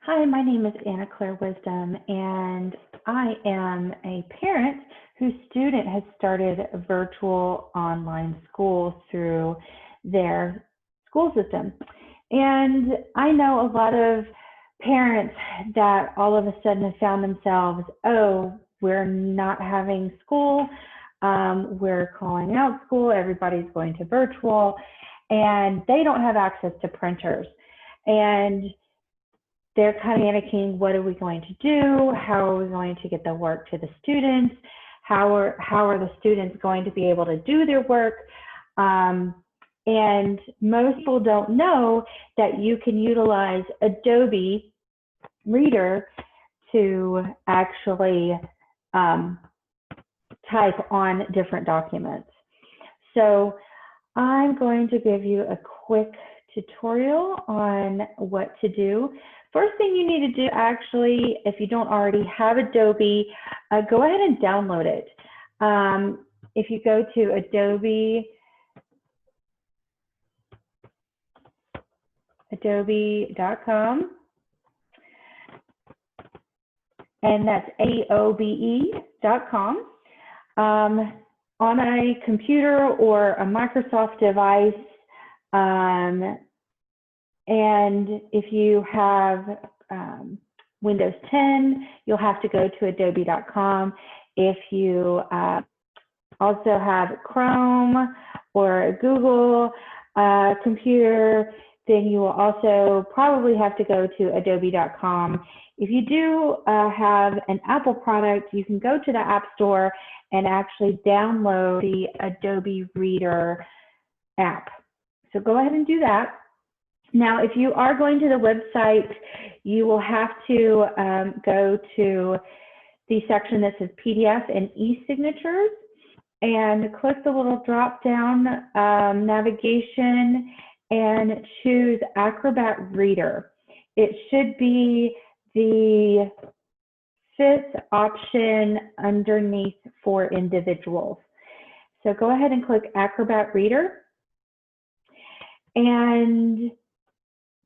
Hi, my name is Anna Claire Wisdom, and I am a parent whose student has started a virtual online school through their school system. And I know a lot of parents that all of a sudden have found themselves, oh, we're not having school, we're calling out school, everybody's going to virtual, and they don't have access to printers. And they're kind of panicking, what are we going to do? How are we going to get the work to the students? How are the students going to be able to do their work? And most people don't know that you can utilize Adobe Reader to actually type on different documents. So I'm going to give you a quick tutorial on what to do. First thing you need to do, actually, if you don't already have Adobe, go ahead and download it. If you go to adobe.com, and that's AOBE.com, on a computer or a Microsoft device, and if you have Windows 10, you'll have to go to adobe.com. If you also have Chrome or a Google computer, then you will also probably have to go to adobe.com. If you do have an Apple product, you can go to the App Store and actually download the Adobe Reader app. So go ahead and do that. Now, if you are going to the website, you will have to go to the section that says PDF and e-signatures and click the little drop-down navigation and choose Acrobat Reader. It should be the 5th option underneath for individuals. So go ahead and click Acrobat Reader, and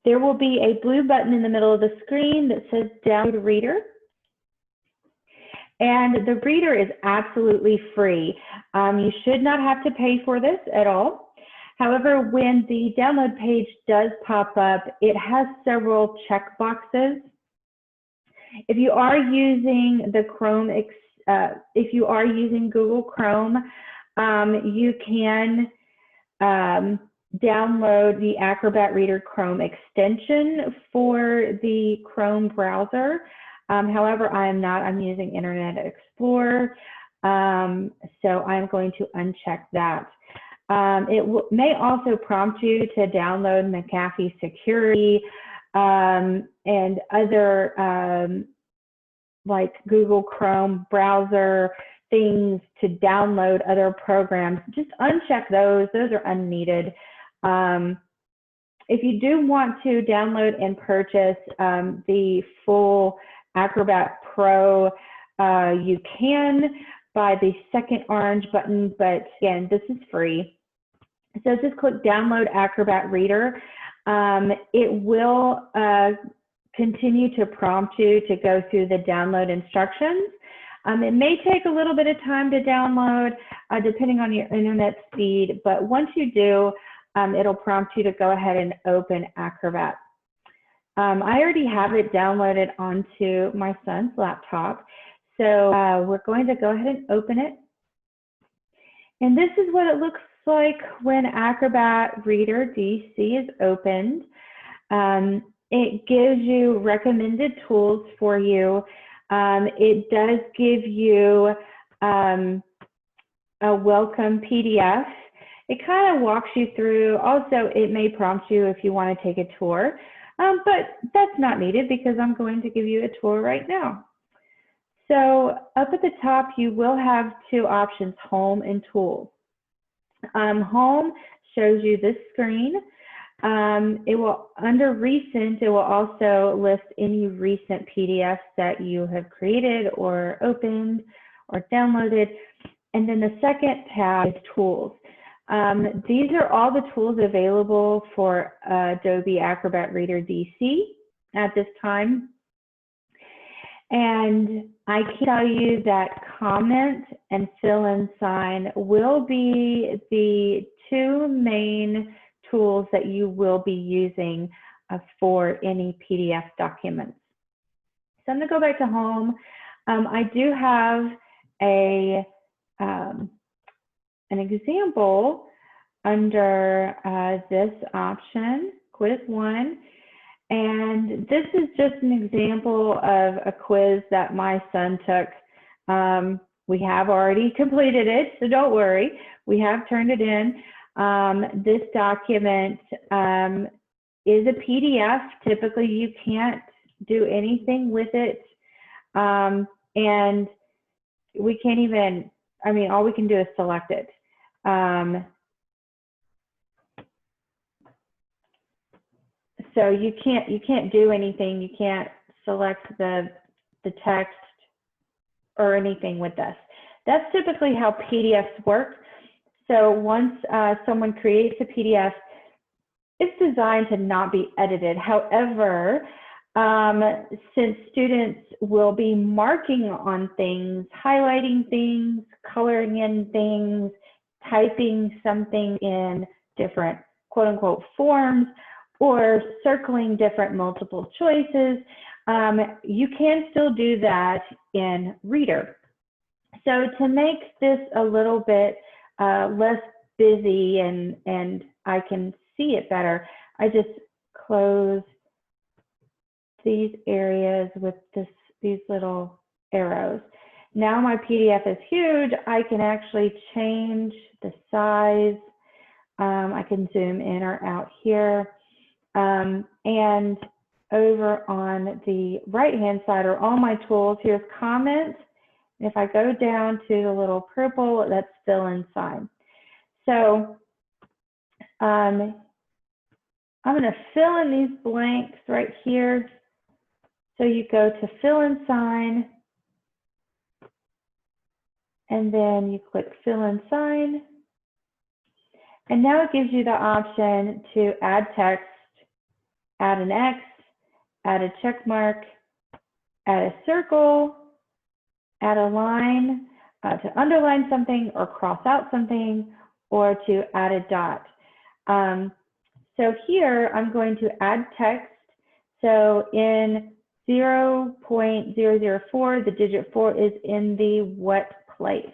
there will be a blue button in the middle of the screen that says Download Reader. And the reader is absolutely free. You should not have to pay for this at all. However, when the download page does pop up, it has several check boxes. If you are using the Chrome, if you are using Google Chrome, you can download the Acrobat Reader Chrome extension for the Chrome browser. However, I am not. I'm using Internet Explorer, so I'm going to uncheck that. It may also prompt you to download McAfee Security and other like Google Chrome browser things to download other programs. Just uncheck those. Those are unneeded. If you do want to download and purchase the full Acrobat Pro, you can by the second orange button, but again, this is free. So just click Download Acrobat Reader. It will continue to prompt you to go through the download instructions. It may take a little bit of time to download depending on your internet speed, but once you do, it'll prompt you to go ahead and open Acrobat. I already have it downloaded onto my son's laptop, so we're going to go ahead and open it. And this is what it looks like when Acrobat Reader DC is opened. It gives you recommended tools for you. It does give you a welcome PDF. It kind of walks you through. Also, it may prompt you if you want to take a tour, but that's not needed because I'm going to give you a tour right now. So up at the top, you will have two options, Home and Tools. Home shows you this screen. It will, under Recent, it will also list any recent PDFs that you have created or opened or downloaded. And then the second tab is Tools. These are all the tools available for Adobe Acrobat Reader DC. at this time. And I can tell you that comment and fill-in sign will be the two main tools that you will be using for any PDF documents. So I'm going to go back to home. I do have an example under this option, quiz 1. And this is just an example of a quiz that my son took. We have already completed it, so don't worry. We have turned it in. This document is a PDF. Typically, you can't do anything with it. And we can't even, I mean, all we can do is select it. So you can't do anything. You can't select the text or anything with this. That's typically how PDFs work. So once someone creates a PDF, it's designed to not be edited. However, since students will be marking on things, highlighting things, coloring in things, typing something in different quote unquote forms, or circling different multiple choices, you can still do that in Reader. So to make this a little bit less busy and I can see it better, I just close these areas with these little arrows. Now my PDF is huge. I can actually change the size. I can zoom in or out here. And over on the right-hand side are all my tools. Here's comment. If I go down to the little purple, that's fill in sign. So I'm going to fill in these blanks right here. So you go to fill in sign, and then you click fill in sign. And now it gives you the option to add text, add an X, add a check mark, add a circle, add a line, to underline something or cross out something, or to add a dot. So here I'm going to add text. So in 0.004, the digit 4 is in the what place?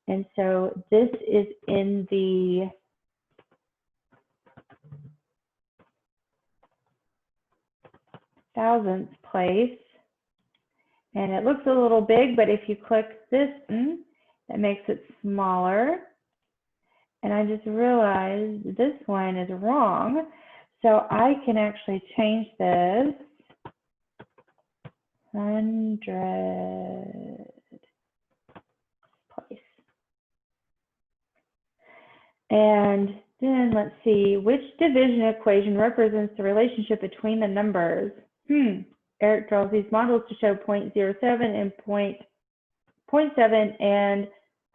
And so this is in the thousandth place. And it looks a little big, but if you click this, that makes it smaller. And I just realized this one is wrong. So I can actually change this 100th place. And then let's see, which division equation represents the relationship between the numbers? Eric draws these models to show 0.07 and 0.7 and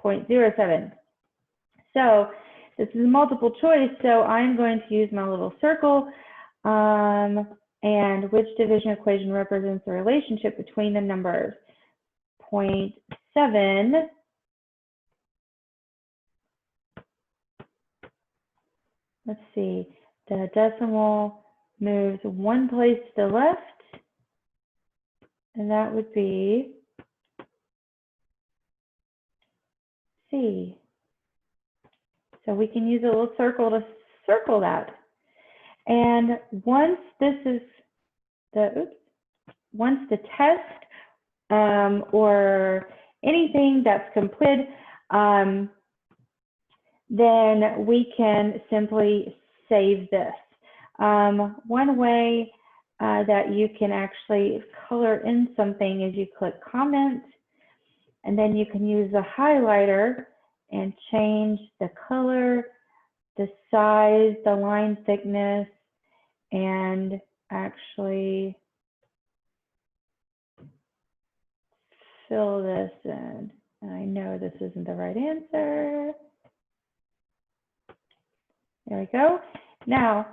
0.07. So this is a multiple choice, so I'm going to use my little circle. And which division equation represents the relationship between the numbers? 0.7. Let's see, the decimal moves one place to the left, and that would be C. So we can use a little circle to circle that. And once this is once the test or anything that's completed, then we can simply save this. One way that you can actually color in something is you click comment, and then you can use a highlighter and change the color, the size, the line thickness, and actually fill this in. And I know this isn't the right answer. There we go. Now,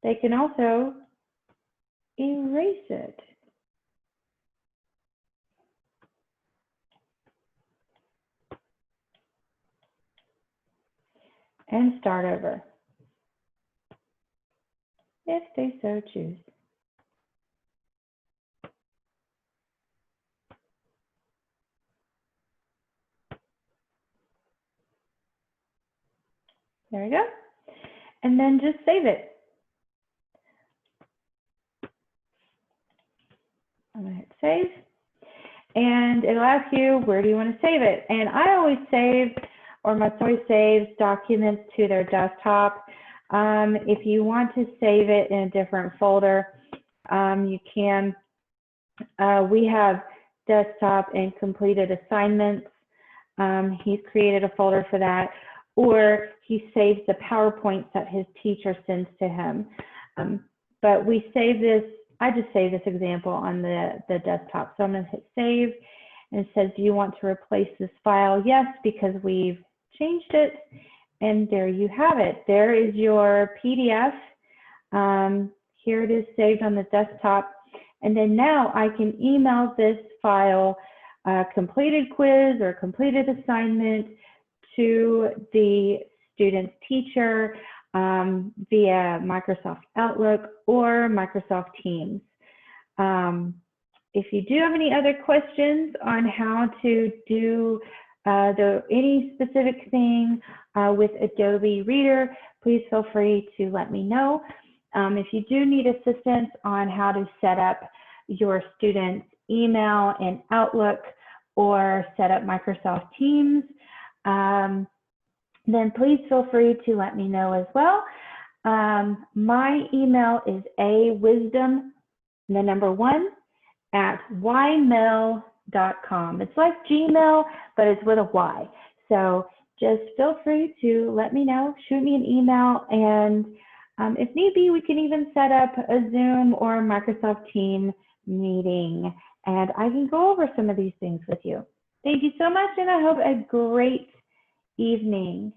they can also erase it. And start over, if they so choose. There we go. And then just save it. I'm going to hit save. And it'll ask you, where do you want to save it? And I always save, or must always save, documents to their desktop. If you want to save it in a different folder, you can. We have desktop and completed assignments. He's created a folder for that, or he saves the PowerPoints that his teacher sends to him. But we save this, I just save this example on the desktop. So I'm going to hit save, and it says, do you want to replace this file? Yes, because we've changed it. And there you have it. There is your PDF. Here it is saved on the desktop. And then now I can email this file, completed quiz or completed assignment, to the student's teacher via Microsoft Outlook or Microsoft Teams. If you do have any other questions on how to do any specific thing with Adobe Reader, please feel free to let me know. If you do need assistance on how to set up your student's email in Outlook or set up Microsoft Teams, then please feel free to let me know as well. My email is awisdom, the number 1, at ymail.com. It's like Gmail, but it's with a Y. So just feel free to let me know, shoot me an email, and if need be, we can even set up a Zoom or a Microsoft Teams meeting, and I can go over some of these things with you. Thank you so much, and I hope a great evening.